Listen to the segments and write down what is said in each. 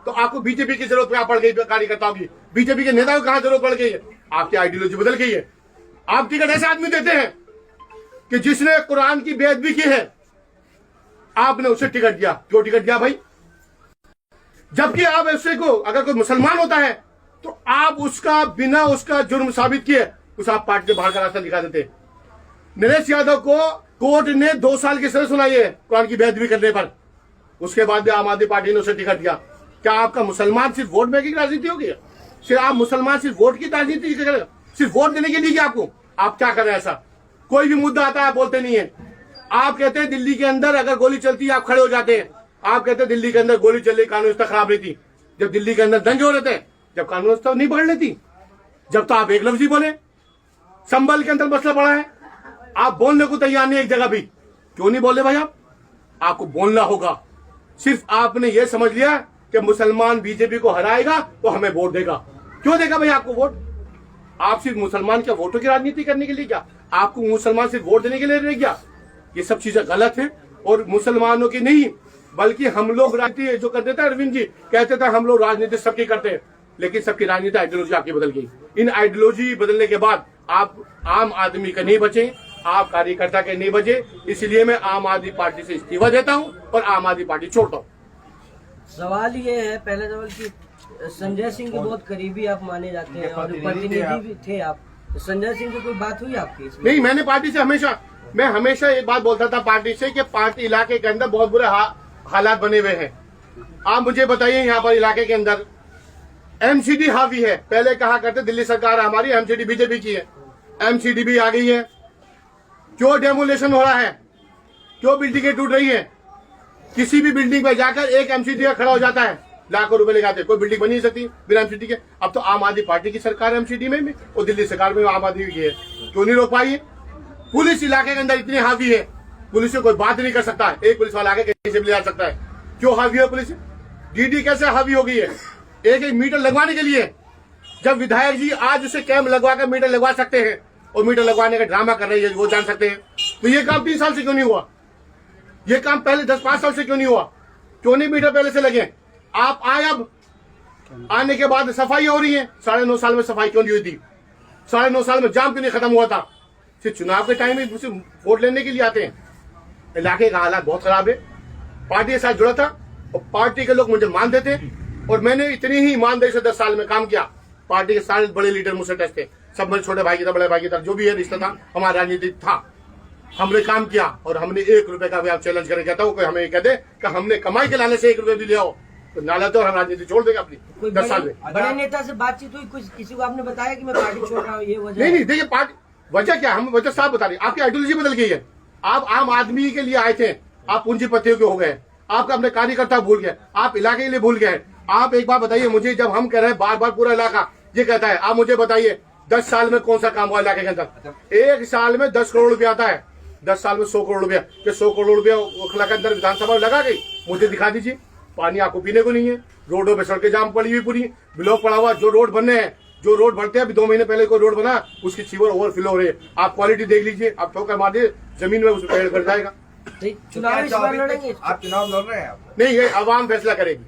तो आपको बीजेपी की जरूरत क्या पड़ गई कार्यकर्ताओं की? बीजेपी के नेताओं की कहां जरूरत पड़ गई है? आपकी आइडियोलॉजी बदल गई है। आप टिकट ऐसे आदमी देते हैं कि जिसने कुरान की बेअदबी की है, आपने उसे टिकट दिया। क्यों टिकट दिया भाई? जबकि आप ऐसे को अगर कोई मुसलमान होता है तो आप उसका बिना उसका जुर्म साबित किए उस आप पार्टी से बाहर का रास्ता दिखा देते। नरेश यादव को कोर्ट ने 2 साल की सजा सुनाई है कुरान की बेअदबी करने पर। उसके बाद भी आम आदमी पार्टी ने उसे टिकट दिया। क्या आपका मुसलमान सिर्फ वोट बैंक की राजनीति होगी? सिर्फ आप मुसलमान सिर्फ वोट की राजनीति करेगा? सिर्फ वोट देने के लिए आपको आप क्या कर रहे हैं? ऐसा कोई भी मुद्दा आता है आप बोलते नहीं है। आप कहते हैं दिल्ली के अंदर अगर गोली चलती है आप खड़े हो जाते हैं। आप कहते हैं दिल्ली के अंदर गोली चल रही, कानून व्यवस्था खराब रहती। जब दिल्ली के अंदर दंगे हो रहे थे, जब कानून व्यवस्था नहीं पकड़ लेती, जब तो आप एक लफ्ज ही बोले। संभल के अंदर मसला पड़ा है, आप बोलने को तैयार नहीं एक जगह भी। क्यों नहीं बोले भाई? आपको बोलना होगा। सिर्फ आपने ये समझ लिया कि मुसलमान बीजेपी को हराएगा तो हमें वोट देगा। क्यों देगा भाई आपको वोट? आप सिर्फ मुसलमान के वोटों की राजनीति करने के लिए क्या? आपको मुसलमान सिर्फ वोट देने के लिए रह गया? ये सब चीजें गलत है और मुसलमानों की नहीं बल्कि हम लोग राजनीति जो करते थे। अरविंद जी कहते थे हम लोग राजनीति सबकी करते हैं, लेकिन सबकी राजनीति आइडियोलॉजी आपकी बदल गई। इन आइडियोलॉजी बदलने के बाद आप आम आदमी का नहीं बचे, आप कार्यकर्ता के नहीं बचे। इसलिए मैं आम आदमी पार्टी से इस्तीफा देता हूं और आम आदमी पार्टी छोड़ता हूं। सवाल ये है, पहला सवाल कि संजय सिंह के बहुत करीबी आप माने जाते हैं और प्रतिनिधि भी थे आप। तो संजय सिंह की कोई बात हुई आपकी इसमें? नहीं, मैंने पार्टी से मैं हमेशा ये बात बोलता था पार्टी से कि पार्टी इलाके के अंदर बहुत बुरे हालात बने हुए हैं। आप मुझे बताइए यहाँ पर इलाके के अंदर एमसीडी हावी है। पहले कहा करते दिल्ली सरकार हमारी, एमसीडी बीजेपी की है। एमसीडी भी आ गई है। क्यों डेमोलेशन हो रहा है? क्यों बिल्डिंगें टूट रही है? किसी भी बिल्डिंग में जाकर एक एमसीडी खड़ा हो जाता है, लाखों रुपए लगाते। कोई बिल्डिंग बनी नहीं सकती बिना एमसीडी के। अब तो आम आदमी पार्टी की सरकार है एमसीडी में भी, और दिल्ली सरकार में आम आदमी की है। क्यों नहीं रोक पाई है? पुलिस इलाके के अंदर इतनी हावी है, पुलिस से कोई बात नहीं कर सकता है। एक पुलिस वाला आगे कहीं से भी ले जा सकता है। क्यों हावी है पुलिस? डीडी कैसे हावी हो गई है? एक मीटर लगवाने के लिए, जब विधायक जी आज उसे कैम्प लगवा कर मीटर लगवा सकते हैं और मीटर लगवाने का ड्रामा कर रहे हैं, वो जान सकते हैं। तो ये काम 3 साल से क्यों नहीं हुआ? ये काम पहले 10-5 साल से क्यों नहीं हुआ? क्यों नहीं मीटर पहले से लगे? आप आए, अब आने के बाद सफाई हो रही है। 9.5 साल में सफाई क्यों नहीं हुई थी? 9.5 साल में जाम क्यों नहीं खत्म हुआ था? सिर्फ चुनाव के टाइम में वोट लेने के लिए आते हैं। इलाके का हालात बहुत खराब है। पार्टी के साथ जुड़ा था और पार्टी के लोग मुझे मानते थे और मैंने इतनी ही ईमानदारी से 10 साल में काम किया। पार्टी के सारे बड़े लीडर मुझसे टच थे। सब मेरे छोटे भाई की तरह, बड़े भाई की तरह, जो भी है रिश्ता था, हमारा राजनीति था। हमने काम किया और हमने 1 रुपए का भी आप चैलेंज करके कहता हूँ कोई हमें कह दे कि हमने कमाई के लाने से 1 रुपए भी ले आओ तो ना लाते और हम राजनीति छोड़ देगा अपनी 10 साल में। बड़े नेता से बातचीत हुई? कुछ किसी को आपने बताया कि मैं पार्टी छोड़ रहा हूँ, ये वजह? नहीं, देखिए पार्टी वजह क्या, हम वजह साफ बता रहे। आपकी आइडियोलॉजी बदल गई है। आप आम आदमी के लिए आए थे, आप पूंजीपतियों के हो गए। आप अपने कार्यकर्ता भूल गए, आप इलाके के लिए भूल गए। आप एक बात बताइए मुझे, जब हम कह रहे हैं बार बार पूरा इलाका ये कहता है, आप मुझे बताइए 10 साल में कौन सा काम हुआ इलाके के अंदर? 1 साल में 10 करोड़ रुपया आता है, 10 साल में 100 करोड़ रुपया। 100 करोड़ रुपया ओखला के अंदर विधानसभा लगा गई, मुझे दिखा दीजिए। पानी आपको पीने को नहीं है, रोडों पे सड़कें जाम पड़ी हुई, पूरी ब्लॉक पड़ा हुआ। जो रोड बनने हैं, जो रोड बनते हैं, अभी 2 महीने पहले कोई रोड बना, उसकी सीवर ओवरफ्लो हो रही है। आप क्वालिटी देख लीजिए, आप ठोकर मार दिए जमीन में, उसमें पेड़ कर जाएगा। चुनाव लड़ेंगे? आप चुनाव लड़ रहे हैं? नहीं, ये आवाम फैसला करेगी।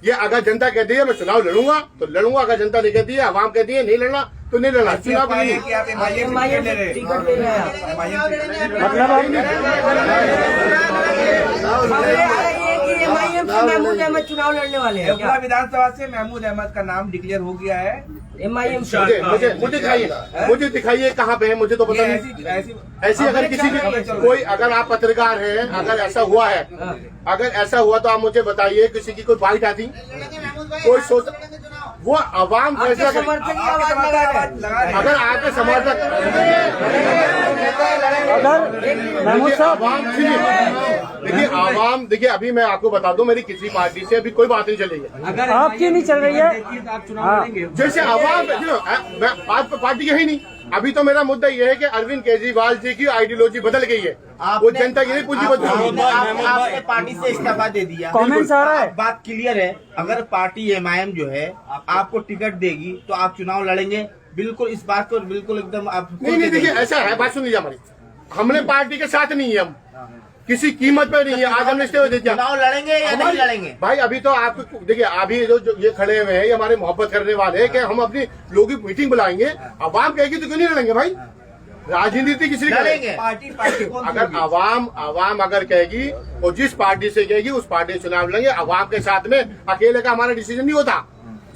ये अगर जनता कहती है मैं चुनाव लड़ूंगा तो लड़ूंगा, अगर जनता नहीं कहती है, आवाम कहती है नहीं लड़ना तो नहीं लड़ना। चुनाव नहीं टिकट ले रहे हैं महमूद अहमद चुनाव लड़ने वाले हैं। विधानसभा से महमूद अहमद का नाम डिक्लेयर हो गया है। MIM मुझे दिखाइए कहाँ पे है, मुझे तो पता नहीं। ऐसी अगर किसी की कोई, अगर आप पत्रकार हैं, अगर ऐसा हुआ है, अगर ऐसा हुआ तो आप मुझे बताइए किसी की कोई बाइट आती, कोई सोच, वो आवाम फैसला करे। अगर आपके समर्थक देखिए आवाम, देखिए अभी मैं आपको बता दूं, मेरी किसी पार्टी से अभी कोई बात नहीं चल रही है। अगर आपकी नहीं चल रही है आप चुनाव लड़ेंगे? जैसे आवाम पार्टी के ही नहीं। अभी तो मेरा मुद्दा ये है कि अरविंद केजरीवाल जी की आइडियोलॉजी बदल गई है। वो जनता की नहीं पूंजीपति। आपने पार्टी से इस्तीफा दे दिया, कमेंट्स आ रहा है। बात क्लियर है। अगर पार्टी MIM जो है आपको टिकट देगी तो आप चुनाव लड़ेंगे? बिल्कुल, इस बात को बिल्कुल एकदम आप नहीं, देखिए ऐसा है, बात सुन लीजिए हमारी। हमने पार्टी के साथ नहीं है, हम किसी कीमत पे नहीं है। आज हमने स्टे दे दिया। चुनाव लड़ेंगे या नहीं लड़ेंगे? भाई अभी तो आप देखिए, अभी जो ये खड़े हुए हैं ये हमारे मोहब्बत करने वाले हैं कि हम अपनी लोगों की मीटिंग बुलाएंगे, अवाम कहेगी तो क्यों नहीं लड़ेंगे भाई? राजनीति किसी लड़ेंगे। अगर अवाम अगर कहेगी और जिस पार्टी से कहेगी उस पार्टी से चुनाव लड़ेंगे। अवाम के साथ में अकेले का हमारा डिसीजन नहीं होता।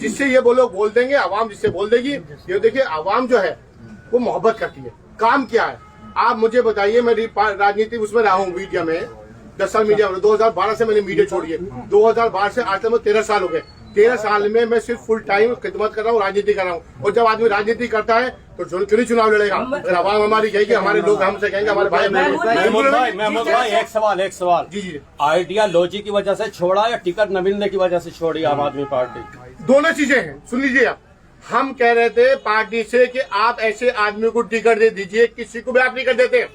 जिससे ये वो लोग बोल देंगे, अवाम जिससे बोल देगी। ये देखिए अवाम जो है वो मोहब्बत करती है। काम क्या है आप मुझे बताइए। मैं राजनीति उसमें रहा हूँ, मीडिया में 10 साल मीडिया में। 2012 से मैंने मीडिया छोड़ी है। 2012 से आज तक 13 साल हो गए। 13 साल में मैं सिर्फ फुल टाइम खिदमत कर रहा हूँ, राजनीति कर रहा हूँ। और जब आदमी राजनीति करता है तो क्यों नहीं चुनाव लड़ेगा? अगर आवाम हमारी कहेगी, हमारे लोग हमसे कहेंगे, हमारे भाई महमूद भाई एक सवाल। जी आइडियालॉजी की वजह से छोड़ा या टिकट न मिलने की वजह से छोड़ी आम आदमी पार्टी? दोनों चीजें हैं। सुन लीजिए आप, हम कह रहे थे पार्टी से कि आप ऐसे आदमी को टिकट दे दीजिए, किसी को भी आप टिकट देते।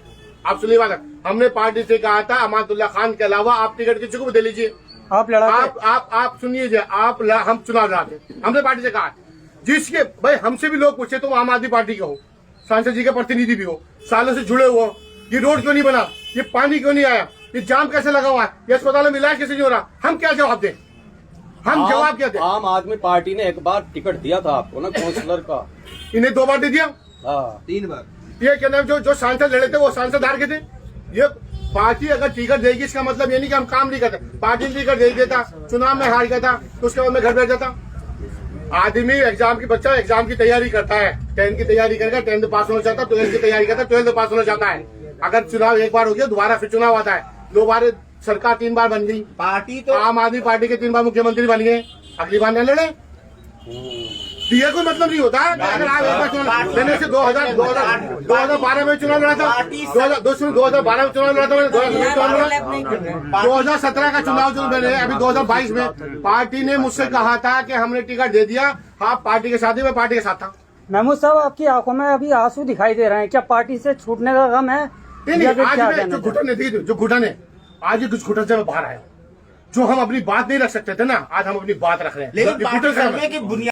आप सुनिए बात, हमने पार्टी से कहा था अमातुल्लाह खान के अलावा आप टिकट किसी को भी दे लीजिए। आप लड़ा आप सुनिए, हम चुनाव लड़ाते। हमने पार्टी से कहा जिसके भाई हमसे भी लोग पूछे तो आम आदमी पार्टी का हो, सांसद जी के प्रतिनिधि भी हो, सालों से जुड़े हुए हो, ये रोड क्यों नहीं बना, ये पानी क्यों नहीं आया, ये जाम कैसे लगा हुआ है, ये अस्पताल में इलाज कैसे नहीं हो रहा, हम क्या जवाब दें? हम जवाब क्या दें? आम आदमी पार्टी ने एक बार टिकट दिया था आपको ना काउंसलर का, इन्हें 2 बार दे दिया। हाँ 3 बार। ये क्या नाम जो सांसद लड़े थे वो सांसद हार गए थे। ये पार्टी अगर टिकट देगी इसका मतलब ये नहीं कि हम काम नहीं करते। पार्टी टिकट दे देता, चुनाव में हार गया था तो उसके बाद में घर बैठ जाता। आदमी एग्जाम की बच्चा एग्जाम की तैयारी करता है, 10th की तैयारी करेगा, 10th पास होना चाहता है, 12th की तैयारी करता है, 12th पास होना चाहता है। अगर चुनाव एक बार हो गया दोबारा फिर चुनाव आता है। 2 बार सरकार 3 बार बन गई, पार्टी तो आम आदमी पार्टी के 3 बार मुख्यमंत्री बन गए, अगली बार न लड़े। ये कोई मतलब नहीं होता। अगर आप एक बार चुनाव लेने से 2012 में चुनाव लड़ा था, 2012 में चुनाव लड़ा था, 2017 का चुनाव जो मैंने अभी 2022 में पार्टी ने मुझसे कहा था कि हमने टिकट दे दिया, आप पार्टी के साथ ही, मैं पार्टी के साथ था। महमूद साहब आपकी आंखों में अभी आंसू दिखाई दे रहे हैं, क्या पार्टी से छूटने का गम है? नहीं, आज मैं जो घुटन है आज ही कुछ घुटन से मैं बाहर आया। जो हम अपनी बात नहीं रख सकते थे ना, आज हम अपनी बात रख रहे हैं। लेकिन पार्टी करने की बुनियाद